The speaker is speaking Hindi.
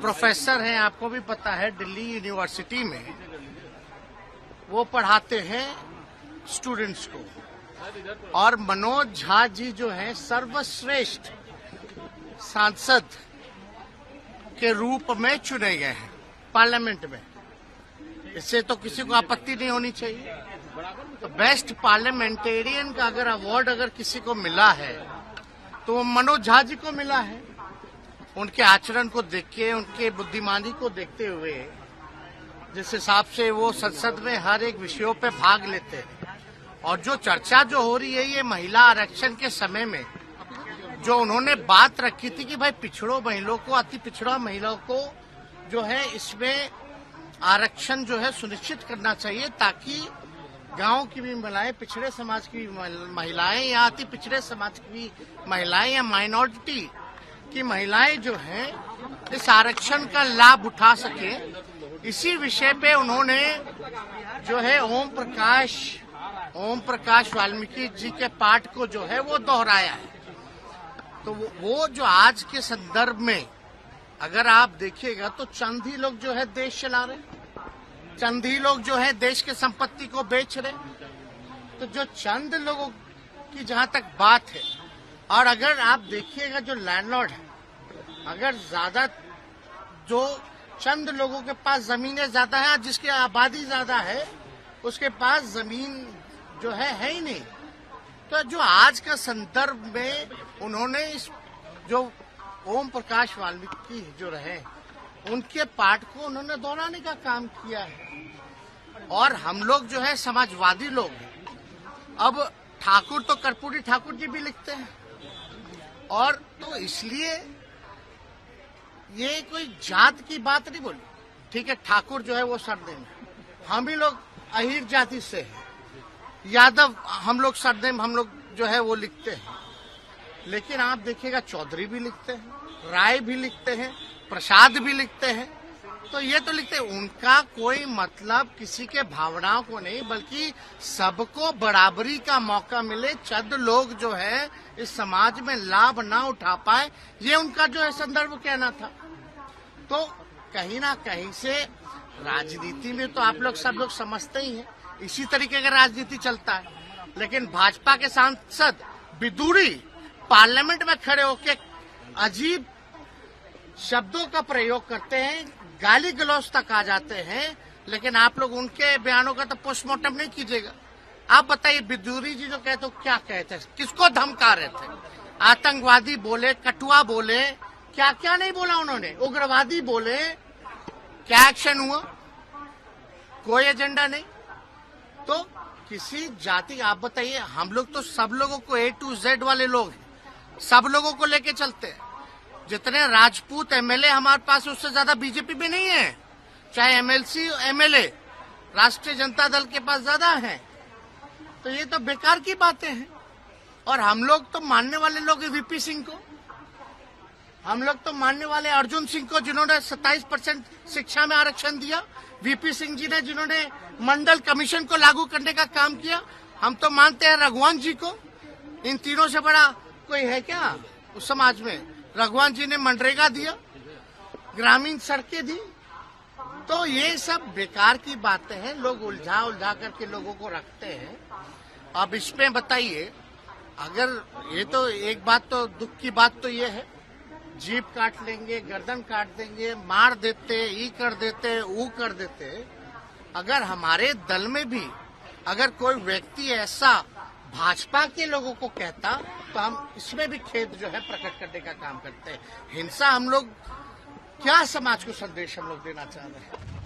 प्रोफेसर हैं, आपको भी पता है, दिल्ली यूनिवर्सिटी में वो पढ़ाते हैं स्टूडेंट्स को। और मनोज झा जी जो है सर्वश्रेष्ठ सांसद के रूप में चुने गए हैं पार्लियामेंट में। इससे तो किसी को आपत्ति नहीं होनी चाहिए। तो बेस्ट पार्लियामेंटेरियन का अगर अवार्ड अगर किसी को मिला है तो वो मनोज झा जी को मिला है। उनके आचरण को देख के, उनके बुद्धिमानी को देखते हुए, जिस हिसाब से वो संसद में हर एक विषयों पे भाग लेते हैं। और जो चर्चा जो हो रही है ये महिला आरक्षण के समय में जो उन्होंने बात रखी थी कि भाई पिछड़ों महिलाओं को, अति पिछड़ा महिलाओं को जो है इसमें आरक्षण जो है सुनिश्चित करना चाहिए, ताकि गांव की भी महिलाएं, पिछड़े समाज की महिलाएं या अति पिछड़े समाज की महिलाएं या माइनॉरिटी की महिलाएं जो हैं इस आरक्षण का लाभ उठा सके। इसी विषय पे उन्होंने जो है ओम प्रकाश वाल्मीकि जी के पाठ को जो है वो दोहराया है। तो वो जो आज के संदर्भ में अगर आप देखिएगा तो चंद ही लोग जो है देश चला रहे, चंद ही लोग जो है देश के संपत्ति को बेच रहे। तो जो चंद लोगों की जहां तक बात है, और अगर आप देखिएगा जो लैंडलॉर्ड है, अगर ज्यादा जो चंद लोगों के पास जमीनें ज्यादा है, जिसकी आबादी ज्यादा है उसके पास जमीन जो है ही नहीं। तो जो आज का संदर्भ में उन्होंने इस जो ओम प्रकाश वाल्मीकि जो रहे उनके पाठ को उन्होंने दोहराने का काम किया है। और हम लोग जो है समाजवादी लोग हैं। अब ठाकुर तो कर्पूरी ठाकुर जी भी लिखते हैं, और तो इसलिए ये कोई जात की बात नहीं बोली। ठीक है, ठाकुर जो है वो सरनेम, हम भी लोग अहीर जाति से हैं, यादव हम लोग सरनेम हम लोग जो है वो लिखते हैं। लेकिन आप देखिएगा चौधरी भी लिखते हैं, राय भी लिखते हैं, प्रसाद भी लिखते हैं। तो ये तो लिखते हैं, उनका कोई मतलब किसी के भावनाओं को नहीं, बल्कि सबको बराबरी का मौका मिले, चंद लोग जो है इस समाज में लाभ ना उठा पाए, ये उनका जो है संदर्भ कहना था। तो कहीं ना कहीं से राजनीति में तो आप लोग सब लोग समझते ही हैं, इसी तरीके का राजनीति चलता है। लेकिन भाजपा के सांसद विदुरी पार्लियामेंट में खड़े होकर अजीब शब्दों का प्रयोग करते हैं, गाली गलौज तक आ जाते हैं। लेकिन आप लोग उनके बयानों का तो पोस्टमार्टम नहीं कीजिएगा। आप बताइए, विदुरी जी जो कहते क्या कहते, किसको धमका रहे थे? आतंकवादी बोले, कटुआ बोले, क्या क्या नहीं बोला उन्होंने, उग्रवादी बोले। क्या एक्शन हुआ? कोई एजेंडा नहीं। तो किसी जाति, आप बताइए, हम लोग तो सब लोगों को A to Z वाले लोग हैं, सब लोगों को लेके चलते हैं। जितने राजपूत एमएलए हमारे पास, उससे ज्यादा बीजेपी में नहीं है। चाहे एमएलसी एमएलए राष्ट्रीय जनता दल के पास ज्यादा है। तो ये तो बेकार की बातें हैं। और हम लोग तो मानने वाले लोग वीपी सिंह को, हम लोग तो मानने वाले अर्जुन सिंह को, जिन्होंने 27% शिक्षा में आरक्षण दिया, वीपी सिंह जी ने जिन्होंने मंडल कमीशन को लागू करने का काम किया। हम तो मानते हैं रघुवंश जी को। इन तीनों से बड़ा कोई है क्या उस समाज में? रघुवंश जी ने मनरेगा दिया, ग्रामीण सड़कें दी। तो ये सब बेकार की बातें हैं, लोग उलझा करके लोगों को रखते हैं। अब इसमें बताइए, अगर ये तो एक बात, तो दुख की बात तो ये है, जीभ काट लेंगे, गर्दन काट देंगे, मार देते, ई कर देते, ऊ कर देते। अगर हमारे दल में भी अगर कोई व्यक्ति ऐसा भाजपा के लोगों को कहता, तो हम इसमें भी खेद जो है प्रकट करने का काम करते हैं। हिंसा हम लोग क्या समाज को संदेश हम लोग देना चाह रहे हैं?